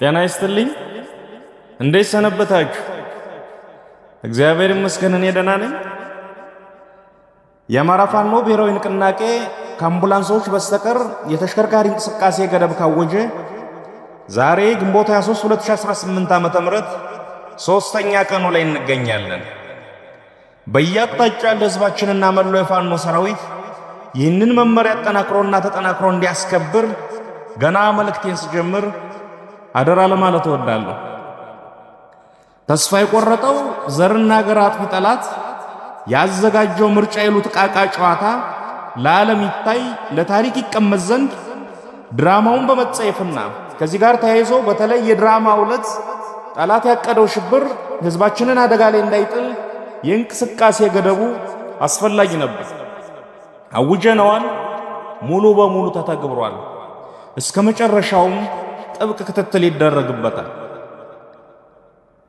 ጤና ይስጥልኝ። እንዴት ሰነበታችሁ? እግዚአብሔር ይመስገን እኔ ደህና ነኝ። የአማራ ፋኖ ብሔራዊ ንቅናቄ ከአምቡላንሶች በስተቀር የተሽከርካሪ እንቅስቃሴ ገደብ ካወጀ ዛሬ ግንቦት 23 2018 ዓ.ም ሶስተኛ ቀኑ ላይ እንገኛለን። በየአቅጣጫው ያለ ህዝባችንና መላው የፋኖ ሰራዊት ይህንን መመሪያ አጠናክሮና ተጠናክሮ እንዲያስከብር ገና መልእክቴን ስጀምር አደራ ለማለት እወዳለሁ። ተስፋ የቆረጠው ዘርና ሀገር አጥፊ ጠላት ያዘጋጀው ምርጫ ይሉት ዕቃቃ ጨዋታ ለዓለም ይታይ ለታሪክ ይቀመጥ ዘንድ ድራማውን በመጸየፍና ከዚህ ጋር ተያይዞ በተለይ የድራማው ዕለት ጠላት ያቀደው ሽብር ህዝባችንን አደጋ ላይ እንዳይጥል የእንቅስቃሴ ገደቡ አስፈላጊ ነበር። አውጀነዋል። ሙሉ በሙሉ ተተግብሯል። እስከ መጨረሻውም ጥብቅ ክትትል ይደረግበታል።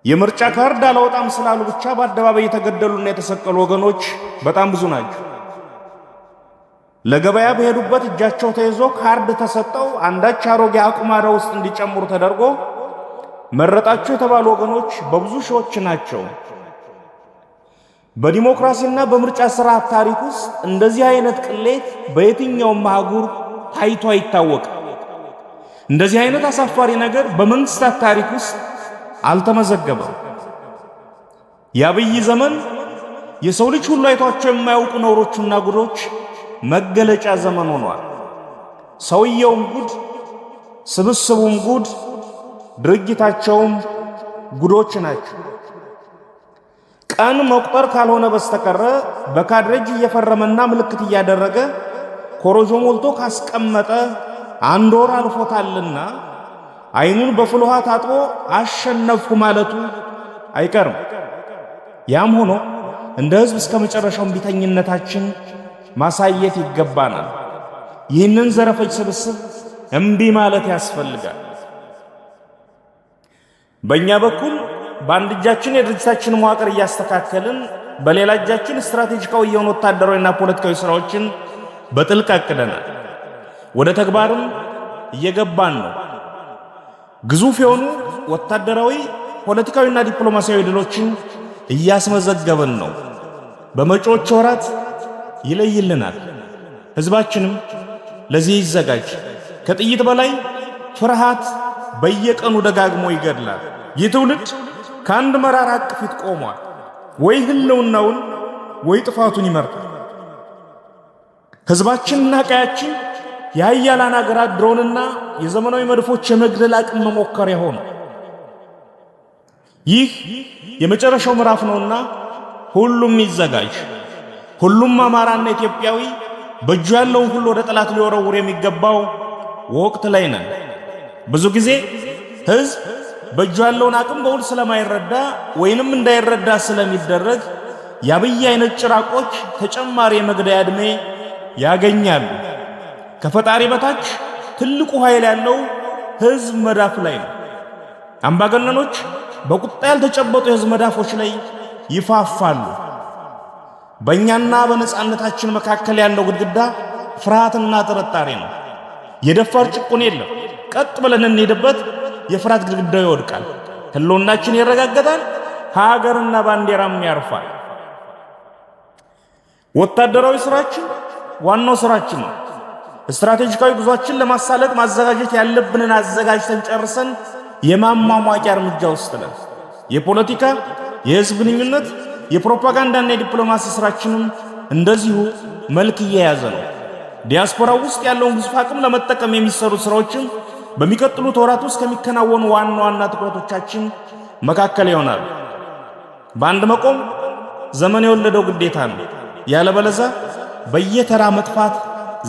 የምርጫ ካርድ አላወጣም ስላሉ ብቻ በአደባባይ የተገደሉና የተሰቀሉ ወገኖች በጣም ብዙ ናቸው። ለገበያ በሄዱበት እጃቸው ተይዞ ካርድ ተሰጠው አንዳች አሮጌ አቁማዳ ውስጥ እንዲጨምሩ ተደርጎ መረጣቸው የተባሉ ወገኖች በብዙ ሺዎች ናቸው። በዲሞክራሲና በምርጫ ስርዓት ታሪክ ውስጥ እንደዚህ አይነት ቅሌት በየትኛውም አህጉር ታይቶ አይታወቅም። እንደዚህ አይነት አሳፋሪ ነገር በመንግስታት ታሪክ ውስጥ አልተመዘገበም። የአብይ ዘመን የሰው ልጅ ሁሉ አይቷቸው የማያውቁ ነውሮችና ጉዶች መገለጫ ዘመን ሆኗል። ሰውየውም ጉድ፣ ስብስቡም ጉድ፣ ድርጊታቸውም ጉዶች ናቸው። ቀን መቁጠር ካልሆነ በስተቀር በካድሬጅ እየፈረመና ምልክት እያደረገ ኮሮጆ ሞልቶ ካስቀመጠ አንድ ወር አልፎታልና አይኑን በፍል ውሃ ታጥቦ አሸነፍኩ ማለቱ አይቀርም። ያም ሆኖ እንደ ህዝብ እስከ መጨረሻው እምቢተኝነታችን ማሳየት ይገባናል። ይህንን ዘረፈጅ ስብስብ እምቢ ማለት ያስፈልጋል። በእኛ በኩል በአንድ እጃችን የድርጅታችን መዋቅር እያስተካከልን በሌላ እጃችን ስትራቴጂካዊ የሆኑ ወታደራዊና ፖለቲካዊ ስራዎችን በጥልቅ አቅደናል። ወደ ተግባርም እየገባን ነው። ግዙፍ የሆኑ ወታደራዊ ፖለቲካዊና ዲፕሎማሲያዊ ድሎችን እያስመዘገብን ነው። በመጪዎች ወራት ይለይልናል። ህዝባችንም ለዚህ ይዘጋጅ። ከጥይት በላይ ፍርሃት በየቀኑ ደጋግሞ ይገድላል። ይህ ትውልድ ከአንድ መራራ ፊት ቆሟል። ወይ ህልውናውን ወይ ጥፋቱን ይመርጣል። ህዝባችንና ቀያችን የሀያላን አገራት ድሮንና የዘመናዊ መድፎች የመግደል አቅም መሞከሪያ ሆነ። ይህ የመጨረሻው ምዕራፍ ነውና ሁሉም ይዘጋጅ። ሁሉም አማራና ኢትዮጵያዊ በእጁ ያለውን ሁሉ ወደ ጠላት ሊወረውር የሚገባው ወቅት ላይ ነን። ብዙ ጊዜ ህዝብ በእጁ ያለውን አቅም በውል ስለማይረዳ ወይንም እንዳይረዳ ስለሚደረግ የአብይ አይነት ጭራቆች ተጨማሪ የመግደያ ዕድሜ ያገኛሉ። ከፈጣሪ በታች ትልቁ ኃይል ያለው ህዝብ መዳፍ ላይ ነው። አምባገነኖች በቁጣ ያልተጨበጡ የህዝብ መዳፎች ላይ ይፋፋሉ። በእኛና በነጻነታችን መካከል ያለው ግድግዳ ፍርሃትና ጥርጣሬ ነው። የደፋር ጭቁን የለም። ቀጥ ብለን እንሄድበት፣ የፍርሃት ግድግዳው ይወድቃል። ህልውናችን ይረጋገጣል። ሀገርና ባንዲራም ያርፋል። ወታደራዊ ስራችን ዋናው ስራችን ነው። ስትራቴጂካዊ ጉዟችን ለማሳለጥ ማዘጋጀት ያለብንን አዘጋጅተን ጨርሰን የማሟሟቂያ እርምጃ ውስጥ ነን። የፖለቲካ የህዝብ ግንኙነት የፕሮፓጋንዳና የዲፕሎማሲ ስራችንም እንደዚሁ መልክ እየያዘ ነው። ዲያስፖራው ውስጥ ያለውን ግዙፍ አቅም ለመጠቀም የሚሰሩ ስራዎችም በሚቀጥሉት ወራት ውስጥ ከሚከናወኑ ዋና ዋና ትኩረቶቻችን መካከል ይሆናሉ። በአንድ መቆም ዘመን የወለደው ግዴታ ነው። ያለበለዚያ በየተራ መጥፋት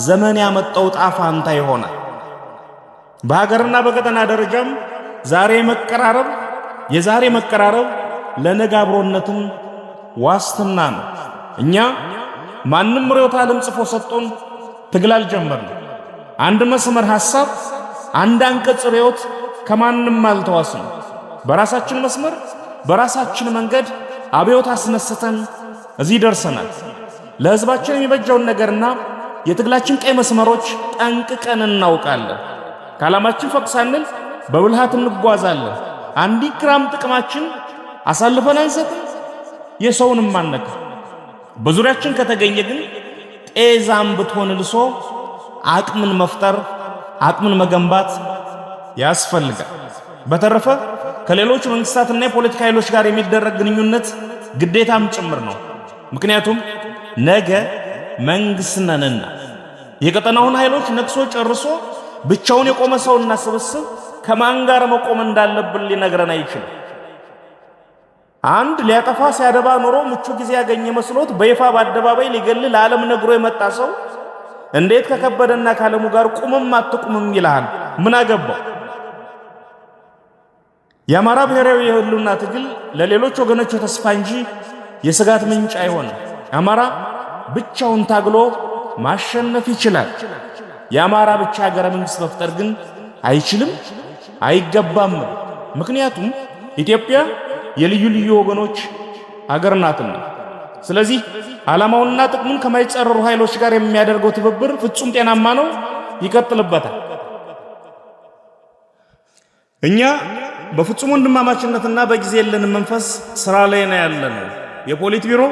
ዘመን ያመጣው ጣፋንታ ይሆናል። በሀገርና በቀጠና ደረጃም የዛሬ መቀራረብ ለነገ አብሮነትም ዋስትና ነው። እኛ ማንም ርዕዮተ ዓለም ጽፎ ሰጥቶን ትግል አልጀመርንም። አንድ መስመር ሐሳብ፣ አንድ አንቀጽ ርዕዮት ከማንም አልተዋስንም። በራሳችን መስመር በራሳችን መንገድ አብዮት አስነስተን እዚህ ደርሰናል። ለህዝባችን የሚበጀውን ነገርና የትግላችን ቀይ መስመሮች ጠንቅቀን እናውቃለን። ከዓላማችን ፈቅ ሳንል በብልሃት እንጓዛለን። አንዲት ግራም ጥቅማችን አሳልፈን አንሰጥም፣ የሰውንም ማነክ። በዙሪያችን ከተገኘ ግን ጤዛም ብትሆን ልሶ አቅምን መፍጠር አቅምን መገንባት ያስፈልጋል። በተረፈ ከሌሎች መንግስታትና የፖለቲካ ኃይሎች ጋር የሚደረግ ግንኙነት ግዴታም ጭምር ነው። ምክንያቱም ነገ መንግስት ነንና የቀጠናውን ኃይሎች ነክሶ ጨርሶ ብቻውን የቆመ ሰውና ስብስብ ከማን ጋር መቆም እንዳለብን ሊነግረን አይችልም። አንድ ሊያጠፋ ሲያደባ ኖሮ ምቹ ጊዜ ያገኘ መስሎት በይፋ በአደባባይ ሊገል ለዓለም ነግሮ የመጣ ሰው እንዴት ከከበደና ካለሙ ጋር ቁምም አትቁምም ይልሃል? ምን አገባው? የአማራ ብሔራዊ የህልውና ትግል ለሌሎች ወገኖች ተስፋ እንጂ የስጋት ምንጭ አይሆንም። አማራ ብቻውን ታግሎ ማሸነፍ ይችላል። የአማራ ብቻ ሀገረ መንግስት መፍጠር ግን አይችልም፣ አይገባም። ምክንያቱም ኢትዮጵያ የልዩ ልዩ ወገኖች ሀገር ናትና። ስለዚህ ዓላማውንና ጥቅሙን ከማይጸረሩ ኃይሎች ጋር የሚያደርገው ትብብር ፍጹም ጤናማ ነው፣ ይቀጥልበታል። እኛ በፍጹም ወንድማማችነትና በጊዜ የለን መንፈስ ስራ ላይ ነው ያለነው። የፖሊት ቢሮ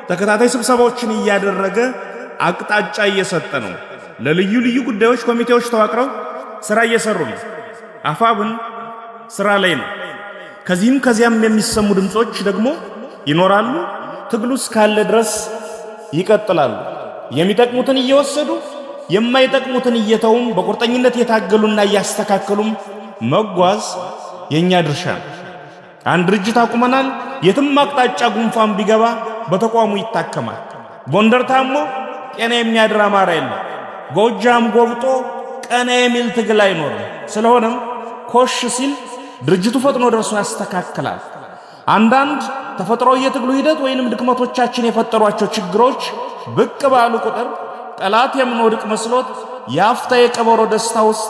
ተከታታይ ስብሰባዎችን እያደረገ አቅጣጫ እየሰጠ ነው። ለልዩ ልዩ ጉዳዮች ኮሚቴዎች ተዋቅረው ስራ እየሰሩ ነው። አፋብን ስራ ላይ ነው። ከዚህም ከዚያም የሚሰሙ ድምጾች ደግሞ ይኖራሉ። ትግሉ እስካለ ድረስ ይቀጥላሉ። የሚጠቅሙትን እየወሰዱ የማይጠቅሙትን እየተውም በቁርጠኝነት የታገሉና እያስተካከሉም መጓዝ የኛ ድርሻ ነው። አንድ ድርጅት አቁመናል። የትም አቅጣጫ ጉንፋን ቢገባ በተቋሙ ይታከማል። ጎንደር ታሞ ጤና የሚያድር አማራ የለም። ጎጃም ጎብጦ ቀና የሚል ትግል አይኖርም። ስለሆነም ኮሽ ሲል ድርጅቱ ፈጥኖ ደርሶ ያስተካክላል። አንዳንድ ተፈጥሯዊ የትግሉ ሂደት ወይንም ድክመቶቻችን የፈጠሯቸው ችግሮች ብቅ ባሉ ቁጥር ጠላት የምንወድቅ መስሎት የአፍታ የቀበሮ ደስታ ውስጥ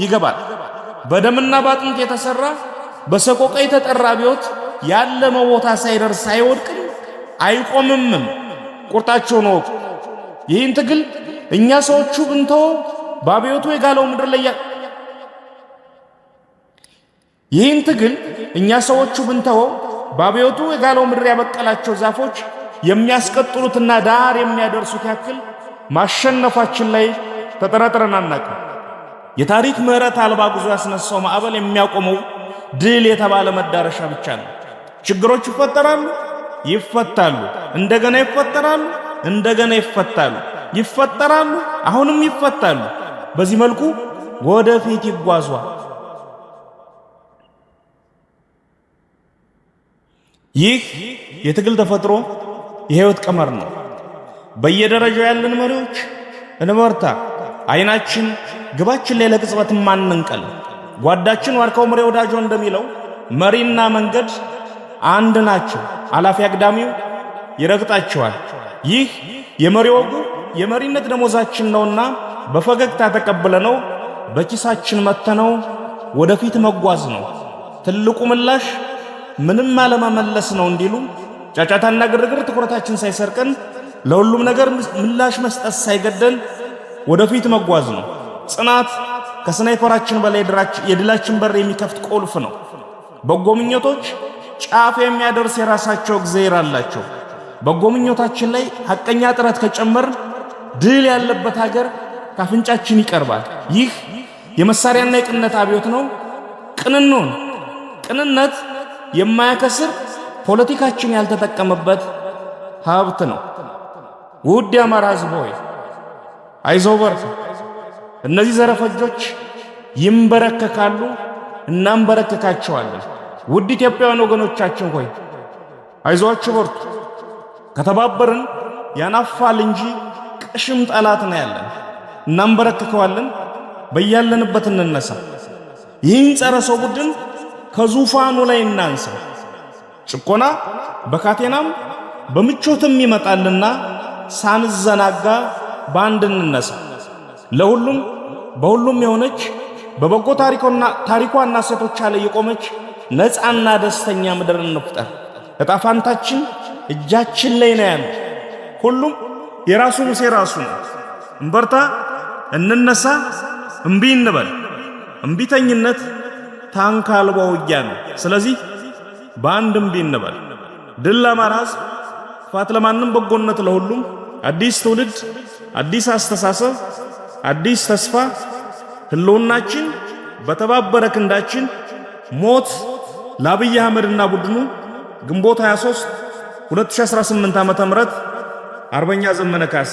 ይገባል። በደምና ባጥንት የተሰራ በሰቆቃ የተጠራ ቢዮት ያለመው ቦታ ሳይደርስ አይወድቅም፣ አይቆምም። ቁርጣቸው ነው። ይህን ትግል እኛ ሰዎቹ ብንተው ባቢዮቱ የጋለው ምድር ላይ ይህን ትግል እኛ ሰዎቹ ብንተው ባቢዮቱ የጋለው ምድር ያበቀላቸው ዛፎች የሚያስቀጥሉትና ዳር የሚያደርሱት ያክል ማሸነፋችን ላይ ተጠራጥረን አናውቅም። የታሪክ ምህረት አልባ ጉዞ ያስነሳው ማዕበል የሚያቆመው ድል የተባለ መዳረሻ ብቻ ነው። ችግሮች ይፈጠራሉ፣ ይፈታሉ፣ እንደገና ይፈጠራሉ፣ እንደገና ይፈታሉ፣ ይፈጠራሉ፣ አሁንም ይፈታሉ። በዚህ መልኩ ወደፊት ይጓዟል። ይህ የትግል ተፈጥሮ የህይወት ቀመር ነው። በየደረጃው ያለን መሪዎች እንበርታ። አይናችን ግባችን ላይ ለቅጽበት ማንንቀል። ጓዳችን ዋርካው ምሬ ወዳጆ እንደሚለው መሪና መንገድ አንድ ናቸው፣ አላፊ አግዳሚው ይረግጣቸዋል። ይህ የመሪ ወጉ የመሪነት ደሞዛችን ነውና በፈገግታ ተቀብለነው በኪሳችን መተነው ወደፊት መጓዝ ነው። ትልቁ ምላሽ ምንም አለመመለስ ነው እንዲሉ ጫጫታና ግርግር ትኩረታችን ሳይሰርቀን ለሁሉም ነገር ምላሽ መስጠት ሳይገደል ወደፊት መጓዝ ነው። ጽናት ከስናይፐራችን በላይ የድላችን በር የሚከፍት ቁልፍ ነው። በጎ ምኞቶች ጫፍ የሚያደርስ የራሳቸው እግዚአብሔር አላቸው። በጎ ምኞታችን ላይ ሐቀኛ ጥረት ከጨመር ድል ያለበት ሀገር ካፍንጫችን ይቀርባል። ይህ የመሳሪያና የቅንነት አብዮት ነው። ቅንኑን ቅንነት የማያከስር ፖለቲካችን ያልተጠቀመበት ሀብት ነው። ውድ የአማራ ሕዝብ ሆይ አይዞህ በርታ። እነዚህ ዘረፈጆች ይንበረከካሉ፣ እናንበረከካቸዋለን። ውድ ኢትዮጵያውያን ወገኖቻችን ሆይ አይዟችሁ በርቱ። ከተባበርን ያናፋል እንጂ ቅሽም ጠላት ነው ያለን። እናንበረከከዋለን። በያለንበት እንነሳ። ይህን ጸረ ሰው ቡድን ከዙፋኑ ላይ እናንሳ። ጭቆና በካቴናም በምቾትም ይመጣልና ሳንዘናጋ ባንድ እንነሳ። ለሁሉም በሁሉም የሆነች በበጎ ታሪኳና ሴቶቿ ላይ የቆመች ነፃና ደስተኛ ምድር እንፍጠር። ዕጣ ፈንታችን እጃችን ላይ ነው ያለው። ሁሉም የራሱ ሙሴ ራሱ ነው። እንበርታ፣ እንነሳ፣ እምቢ እንበል። እምቢተኝነት ታንክ አልባ ውጊያ ነው። ስለዚህ በአንድም ቢንበል ድል ለአማራ ሕዝብ፣ ጥፋት ለማንም፣ በጎነት ለሁሉም። አዲስ ትውልድ፣ አዲስ አስተሳሰብ፣ አዲስ ተስፋ። ህልውናችን በተባበረ ክንዳችን። ሞት ለአብይ አህመድና ቡድኑ። ግንቦት 23 2018 ዓ.ም አርበኛ ዘመነ ካሴ